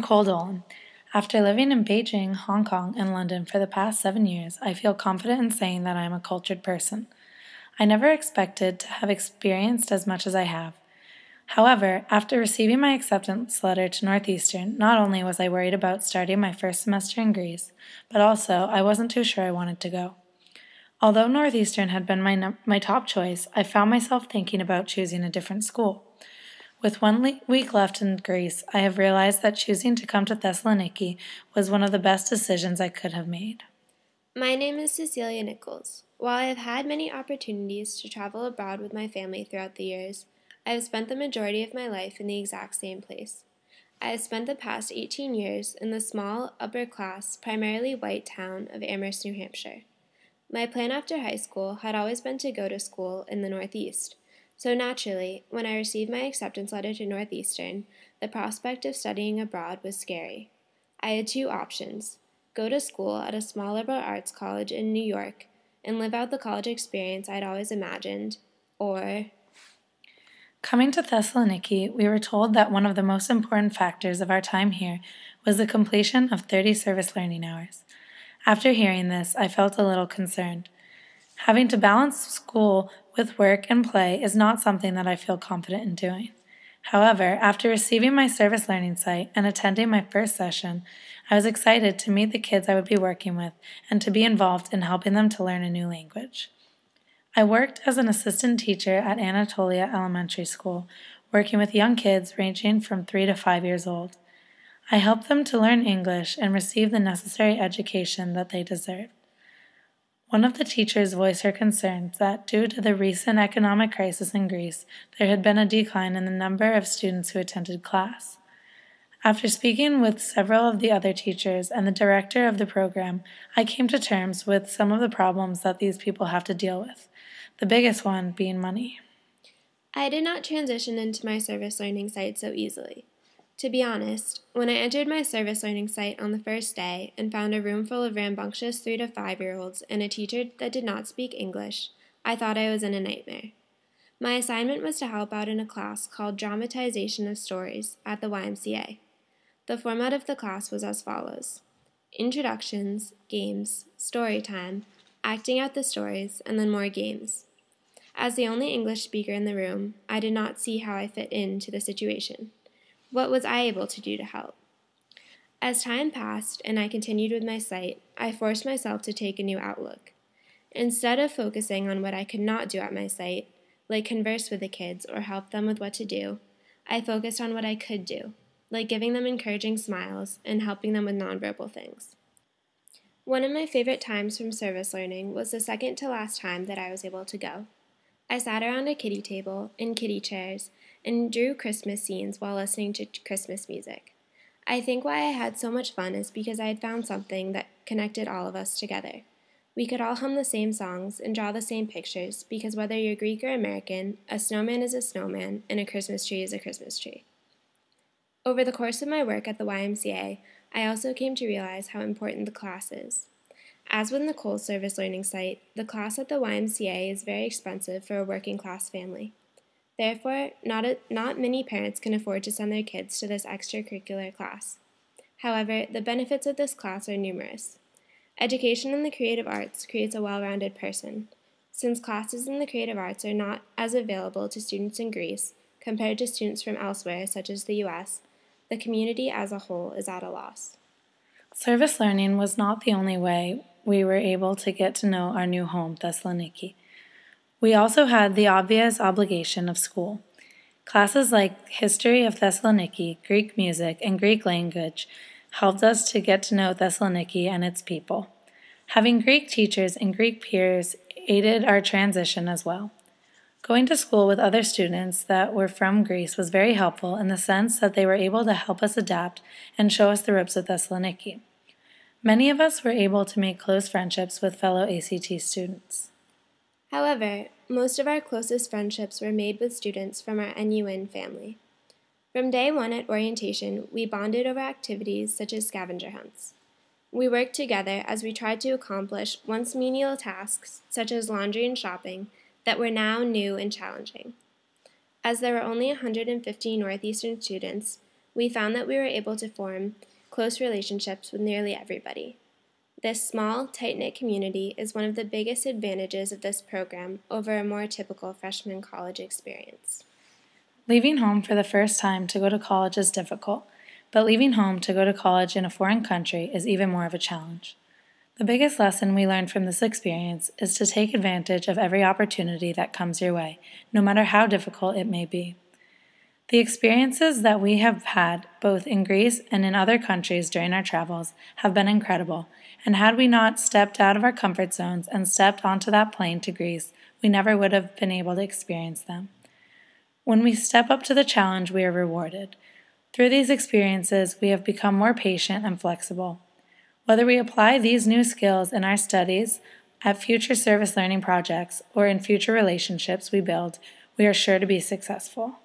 Nicole Dolan. After living in Beijing, Hong Kong, and London for the past 7 years, I feel confident in saying that I am a cultured person. I never expected to have experienced as much as I have. However, after receiving my acceptance letter to Northeastern, not only was I worried about starting my first semester in Greece, but also I wasn't too sure I wanted to go. Although Northeastern had been my top choice, I found myself thinking about choosing a different school. With 1 week left in Greece, I have realized that choosing to come to Thessaloniki was one of the best decisions I could have made. My name is Cecelia Nichols. While I have had many opportunities to travel abroad with my family throughout the years, I have spent the majority of my life in the exact same place. I have spent the past 18 years in the small, upper-class, primarily white town of Amherst, New Hampshire. My plan after high school had always been to go to school in the Northeast, so naturally, when I received my acceptance letter to Northeastern, the prospect of studying abroad was scary. I had two options: go to school at a small liberal arts college in New York and live out the college experience I'd always imagined, or... Coming to Thessaloniki, we were told that one of the most important factors of our time here was the completion of 30 service learning hours. After hearing this, I felt a little concerned. Having to balance school with work and play is not something that I feel confident in doing. However, after receiving my service learning site and attending my first session, I was excited to meet the kids I would be working with and to be involved in helping them to learn a new language. I worked as an assistant teacher at Anatolia Elementary School, working with young kids ranging from 3 to 5 years old. I helped them to learn English and receive the necessary education that they deserved. One of the teachers voiced her concerns that due to the recent economic crisis in Greece, there had been a decline in the number of students who attended class. After speaking with several of the other teachers and the director of the program, I came to terms with some of the problems that these people have to deal with, the biggest one being money. I did not transition into my service learning site so easily. To be honest, when I entered my service learning site on the first day and found a room full of rambunctious 3 to 5-year-olds and a teacher that did not speak English, I thought I was in a nightmare. My assignment was to help out in a class called Dramatization of Stories at the YMCA. The format of the class was as follows: introductions, games, story time, acting out the stories, and then more games. As the only English speaker in the room, I did not see how I fit into the situation. What was I able to do to help? As time passed and I continued with my site, I forced myself to take a new outlook. Instead of focusing on what I could not do at my site, like converse with the kids or help them with what to do, I focused on what I could do, like giving them encouraging smiles and helping them with nonverbal things. One of my favorite times from service learning was the second to last time that I was able to go. I sat around a kiddie table in kiddie chairs and drew Christmas scenes while listening to Christmas music. I think why I had so much fun is because I had found something that connected all of us together. We could all hum the same songs and draw the same pictures because whether you're Greek or American, a snowman is a snowman and a Christmas tree is a Christmas tree. Over the course of my work at the YMCA, I also came to realize how important the class is. As with Nicole's service learning site, the class at the YMCA is very expensive for a working class family. Therefore, not many parents can afford to send their kids to this extracurricular class. However, the benefits of this class are numerous. Education in the creative arts creates a well-rounded person. Since classes in the creative arts are not as available to students in Greece compared to students from elsewhere, such as the U.S., the community as a whole is at a loss. Service learning was not the only way we were able to get to know our new home, Thessaloniki. We also had the obvious obligation of school. Classes like History of Thessaloniki, Greek music, and Greek language helped us to get to know Thessaloniki and its people. Having Greek teachers and Greek peers aided our transition as well. Going to school with other students that were from Greece was very helpful in the sense that they were able to help us adapt and show us the ropes of Thessaloniki. Many of us were able to make close friendships with fellow ACT students. However, most of our closest friendships were made with students from our NUN family. From day one at orientation, we bonded over activities such as scavenger hunts. We worked together as we tried to accomplish once menial tasks, such as laundry and shopping, that were now new and challenging. As there were only 150 Northeastern students, we found that we were able to form close relationships with nearly everybody. This small, tight-knit community is one of the biggest advantages of this program over a more typical freshman college experience. Leaving home for the first time to go to college is difficult, but leaving home to go to college in a foreign country is even more of a challenge. The biggest lesson we learned from this experience is to take advantage of every opportunity that comes your way, no matter how difficult it may be. The experiences that we have had, both in Greece and in other countries during our travels, have been incredible, and had we not stepped out of our comfort zones and stepped onto that plane to Greece, we never would have been able to experience them. When we step up to the challenge, we are rewarded. Through these experiences, we have become more patient and flexible. Whether we apply these new skills in our studies, at future service learning projects, or in future relationships we build, we are sure to be successful.